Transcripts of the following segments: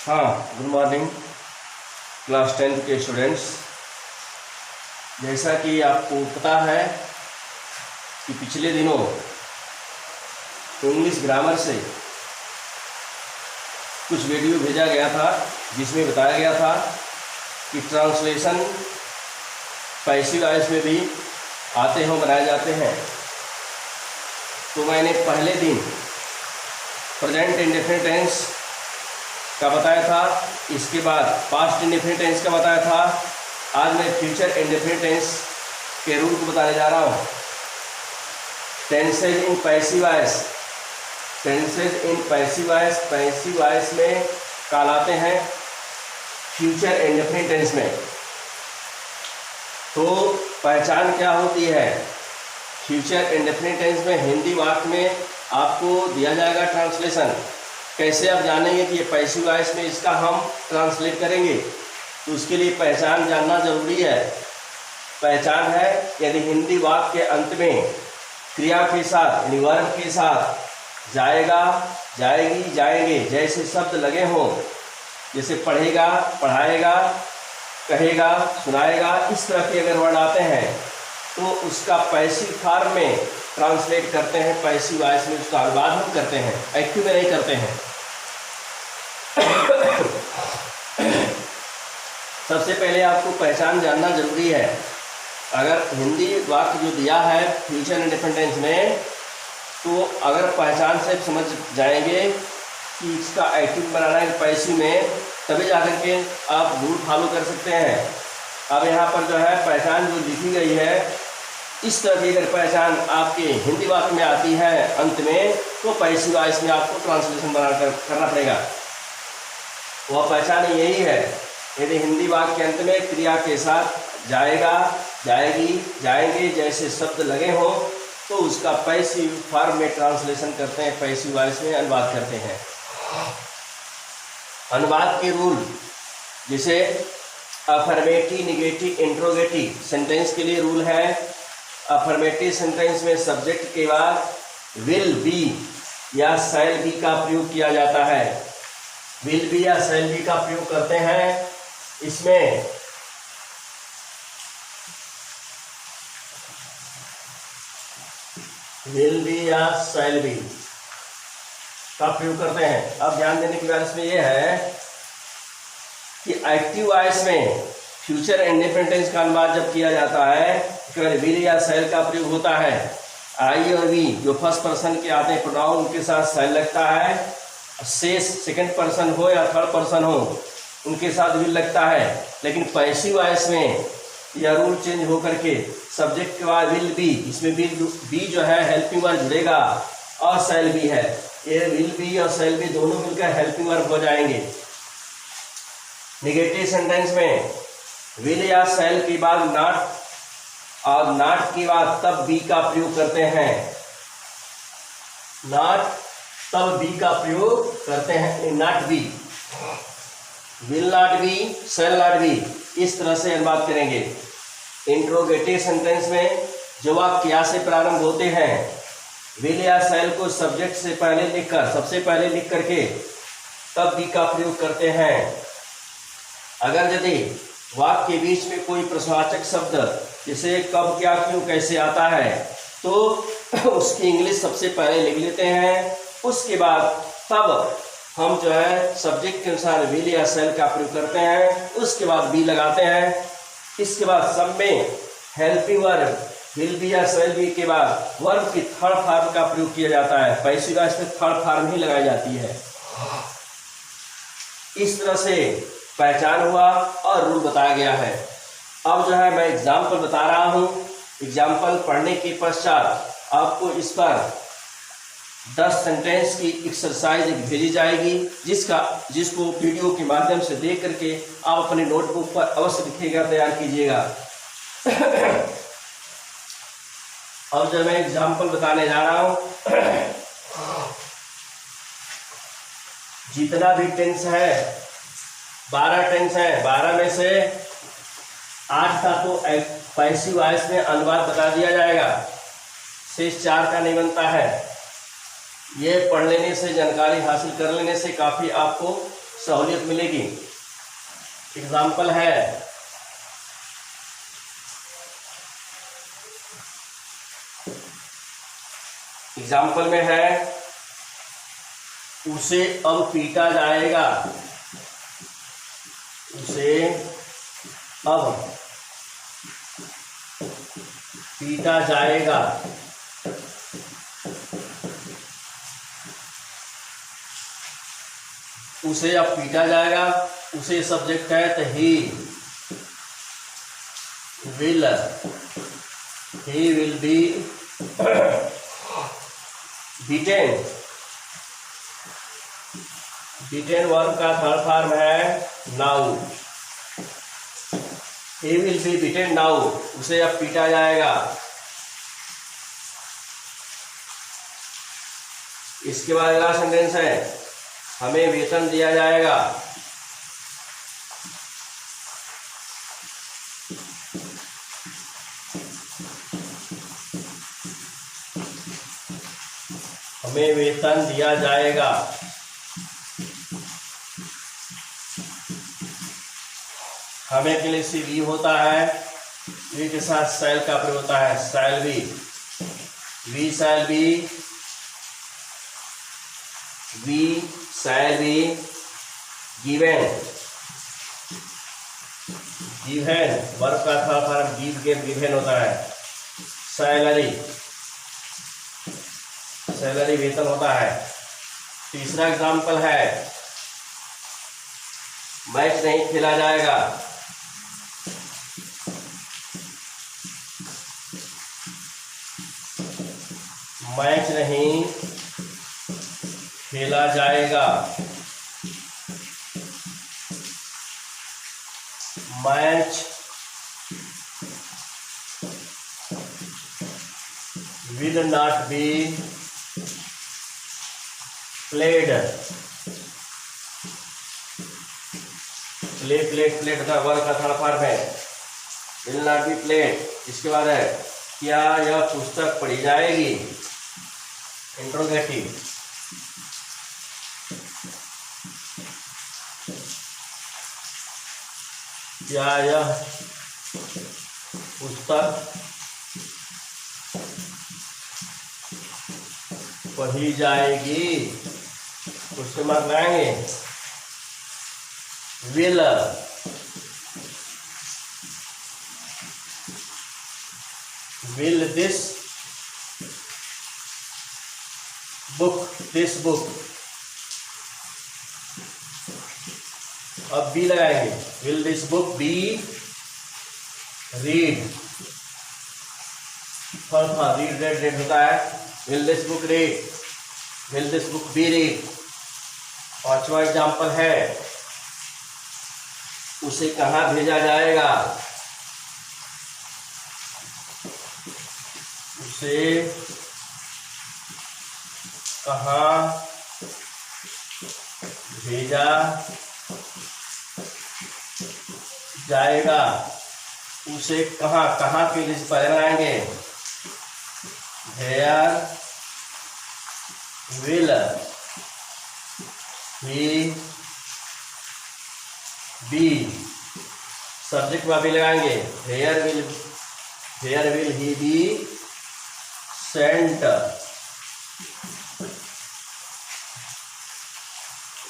हाँ, good morning class 10 के students. जैसा कि आपको पता है कि पिछले दिनों इंग्लिश ग्रामर से कुछ वीडियो भेजा गया था जिसमें बताया गया था कि ट्रांसलेशन पैसिव वॉइस में भी आते हों, बनाए जाते हैं। तो मैंने पहले दिन प्रेजेंट इंडेफिनिट टेंस का बताया था, इसके बाद पास्ट इंडेफिनिट टेंस का बताया था। आज मैं फ्यूचर इंडेफिनिट टेंस के रूल को बताने जा रहा हूँ। Tenses in passive voice, tenses in passive voice, passive voice में कहलाते हैं फ्यूचर इंडेफिनिट टेंस में। तो पहचान क्या होती है फ्यूचर इंडेफिनिट टेंस में? हिंदी वाक्य में आपको दिया जाएगा ट्रांसलेशन। कैसे आप जानेंगे कि ये पैसिव वॉइस में इसका हम ट्रांसलेट करेंगे? तो उसके लिए पहचान जानना जरूरी है। पहचान है यदि हिंदी वाक्य के अंत में क्रिया के साथ यानी वर्ब के साथ जाएगा, जाएगी, जाएंगे जैसे शब्द लगे हों, जैसे पढ़ेगा, पढ़ाएगा, कहेगा, सुनाएगा, इस तरह के अगर वर्ड आते हैं तो उसका पैसिव फॉर्म में ट्रांसलेट करते हैं। पैसिव वॉइस में उसका अनुवाद हम करते हैं, एक्टिव में नहीं करते हैं। सबसे पहले आपको पहचान जानना जरूरी है। अगर हिंदी वाक्य जो दिया है फ्यूचर इंडेफिनिट टेंस में, तो अगर पहचान से समझ जाएंगे कि इसका एक्टिव बनाना है पैसिव में, तभी जाकर के आप रूल फॉलो कर सकते हैं। अब यहाँ पर जो है पहचान जो लिखी गई है, इस तरह की अगर पहचान आपके हिंदी वाक्य में आती है अंत में, तो पैसिव वॉइस में आपको ट्रांसलेशन करना पड़ेगा। वह पहचान यही है, यदि हिंदी वाक्य के अंत में क्रिया के साथ जाएगा, जाएगी, जाएंगे जैसे शब्द लगे हों, तो उसका पैसिव फॉर्म में ट्रांसलेशन करते हैं, पैसिव वॉइस में अनुवाद करते हैं। अनुवाद के रूल, जैसे अफर्मेटिव, निगेटिव, इंट्रोगेटिव सेंटेंस के लिए रूल है। अफर्मेटिव सेंटेंस में सब्जेक्ट के बाद विल बी या शैल बी का प्रयोग किया जाता है। विल बी या शैल बी का प्रयोग करते हैं। इसमें विल बी या शैल बी का प्रयोग करते हैं। अब ध्यान देने की बात इसमें यह है कि एक्टिव वॉइस में फ्यूचर इंडेफिनिट टेंस का अनुवाद जब किया जाता है, केवल विल या शैल का प्रयोग होता है। आई और वी जो फर्स्ट पर्सन के आते हैं प्रोनाउन, उनके साथ शैल लगता है। शेष सेकंड पर्सन हो या थर्ड पर्सन हो, उनके साथ विल लगता है। लेकिन पैसिव वॉइस में यह रूल चेंज होकर के सब्जेक्ट के बाद विल बी, इसमें बी जो है हेल्पिंग वर्ब जुड़ेगा और शैल बी है। ये विल बी और शैल बी दोनों मिलकर हेल्पिंग वर्ब हो जाएंगे। नेगेटिव सेंटेंस में विल या शैल के बाद नॉट और नॉट के बाद तब बी का प्रयोग करते हैं। नॉट तब बी का प्रयोग करते हैं, not be, will not B, shall not be, इस तरह से अनुवाद करेंगे। इंट्रोगेटिव सेंटेंस में जो वाक्य क्या से प्रारंभ होते हैं, विल या शैल को सब्जेक्ट से पहले लिखकर, सबसे पहले लिख करके तब बी का प्रयोग करते हैं। अगर यदि वाक्य के बीच में कोई प्रश्नवाचक शब्द जैसे कब, क्या, क्यों, कैसे आता है, तो उसकी इंग्लिश सबसे पहले लिख लेते हैं। उसके बाद तब हम जो है सब्जेक्ट के अनुसार विल या शैल का प्रयोग करते हैं। उसके बाद बी लगाते हैं। इसके बाद सब में हेल्पिंग वर्ब विल बी या शैल बी के बाद वर्ब की थर्ड फॉर्म का प्रयोग किया जाता है। पैसिव वॉइस में थर्ड फॉर्म ही लगाई जाती है। इस तरह से पहचान हुआ और रूल बताया गया है। अब जो है मैं एग्जाम्पल बता रहा हूँ। एग्जाम्पल पढ़ने के पश्चात आपको इस पर 10 सेंटेंस की एक्सरसाइज भेजी जाएगी, जिसको वीडियो के माध्यम से देख करके आप अपने नोटबुक पर अवश्य लिखिएगा, तैयार कीजिएगा। अब जो मैं एग्जाम्पल बताने जा रहा हूँ, जितना भी टेंस है 12 टेंस है, 12 में से 8 का तो पैसिव वॉइस में अनुवाद बता दिया जाएगा, शेष 4 का नहीं बनता है। ये पढ़ लेने से, जानकारी हासिल कर लेने से काफ़ी आपको सहूलियत मिलेगी। एग्जाम्पल है, एग्जाम्पल में है, उसे अब पीटा जाएगा, उसे अब पीटा जाएगा। उसे अब पीटा जाएगा, उसे सब्जेक्ट है तो ही will be beaten. Beaten verb का थर्ड फॉर्म है now. He will be beaten now, उसे अब पीटा जाएगा। इसके बाद अगला सेंटेंस है, हमें वेतन दिया जाएगा। हमें वेतन दिया जाएगा। हमें के लिए सी वी होता है, वी के साथ शैल का प्रयोग होता है, shall be, we shall be, we shall be given. Given verb का था फॉर्म गिव के गिवन होता है। सैलरी, सैलरी वेतन होता है। तीसरा एग्जाम्पल है, मैच नहीं खेला जाएगा। मैच नहीं खेला जाएगा। Match will not be played। Played का वर्ब का थर्ड फॉर्म है, will not be played। इसके बाद है, क्या यह पुस्तक पढ़ी जाएगी, इंट्रोगेटिव। क्या यह पुस्तक पढ़ी जाएगी, उसके मार्क लगाएंगे। विल, विल दिस बुक, अब बी लगाएंगे। Will this book be read, read read होता है। Will this book read, will this book be read. पांचवा एग्जाम्पल है, उसे कहाँ भेजा जाएगा, उसे कहाँ भेजा जाएगा। उसे कहाँ के लिए पहले बनाएंगे, where will he be, subject में भी लगाएंगे। Where will he be sent,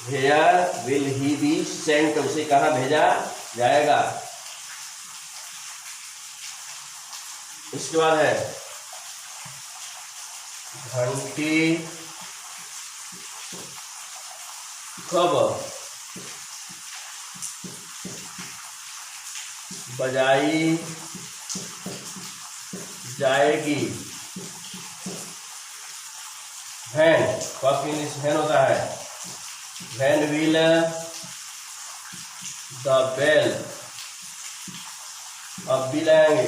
where will he be sent, उसे कहाँ भेजा जाएगा। इसके बाद है, घंटी कब बजाई जाएगी। वैन, कब के इंग्लिश वैन होता है। वैन विल द बेल, अब भी लाएंगे।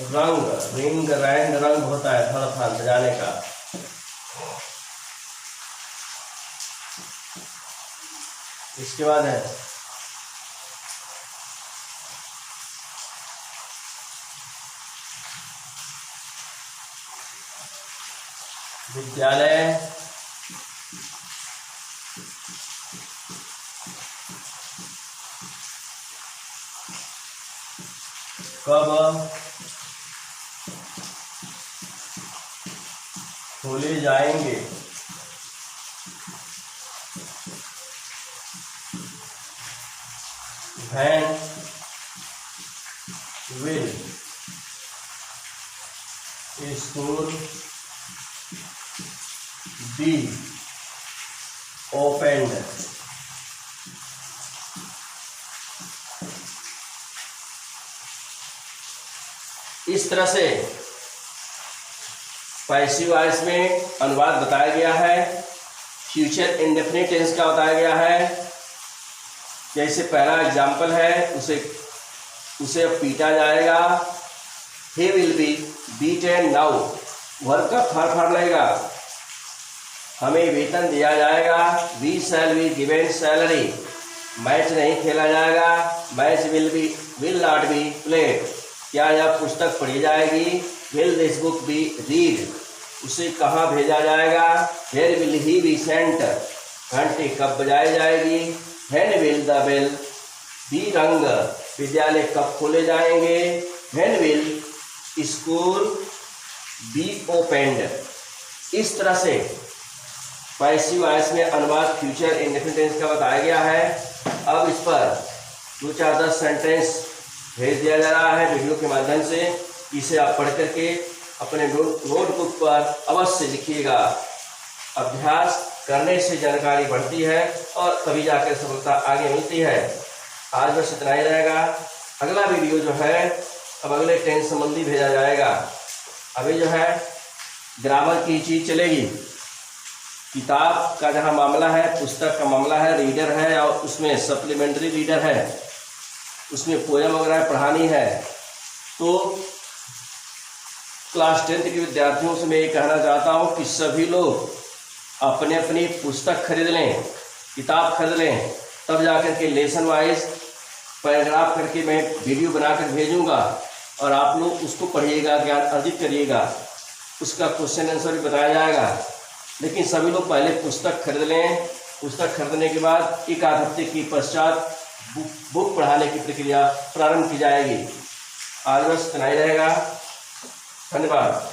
रंग, रिंग रैंग रंग होता है थर्ड फॉर्म बजाने का। इसके बाद है, विद्यालय कब खोले जाएंगे? When will school be opened? इस तरह से पैसिव वॉइस में अनुवाद बताया गया है। फ्यूचर इंडेफिनिट टेंस का बताया गया है। जैसे पहला एग्जाम्पल है, उसे अब पीटा जाएगा। He will be beaten now, वर्ग का फर लगेगा। हमें वेतन दिया जाएगा। We shall be given salary. Match नहीं खेला जाएगा। Match will not be played. क्या यह पुस्तक पढ़ी जाएगी? Will this book be read. उसे कहाँ भेजा जाएगा? Where will he be sent. घंटी कब बजाई जाएगी? When will the bell be rung. विद्यालय कब खोले जाएंगे? When will school be opened. इस तरह से पैसिव वॉइस में अनुवाद फ्यूचर इंडेफिनिट टेंस का बताया गया है। अब इस पर 2-4-10 सेंटेंस भेज दिया जा रहा है वीडियो के माध्यम से। इसे आप पढ़ करके अपने नोटबुक पर अवश्य लिखिएगा। अभ्यास करने से जानकारी बढ़ती है और तभी जाकर सफलता आगे मिलती है। आज बस इतना ही रहेगा। अगला वीडियो जो है अब अगले टेंस संबंधी भेजा जाएगा। अभी जो है ग्रामर की चीज़ चलेगी। किताब का जहाँ मामला है, पुस्तक का मामला है, रीडर है और उसमें सप्लीमेंट्री रीडर है, उसमें पोएम वगैरह पढ़ानी है। तो क्लास 10 के विद्यार्थियों से मैं ये कहना चाहता हूँ कि सभी लोग अपने अपनी पुस्तक खरीद लें, किताब खरीद लें, तब जाकर के लेसन वाइज पैराग्राफ करके मैं वीडियो बनाकर भेजूंगा और आप लोग उसको पढ़िएगा, ज्ञान अर्जित करिएगा। उसका क्वेश्चन आंसर भी बताया जाएगा। लेकिन सभी लोग पहले पुस्तक खरीद लें। पुस्तक खरीदने के बाद 1 आध हफ्ते के पश्चात बुक पढ़ाने की प्रक्रिया प्रारंभ की जाएगी। आज बस इतना ही रहेगा। धन्यवाद।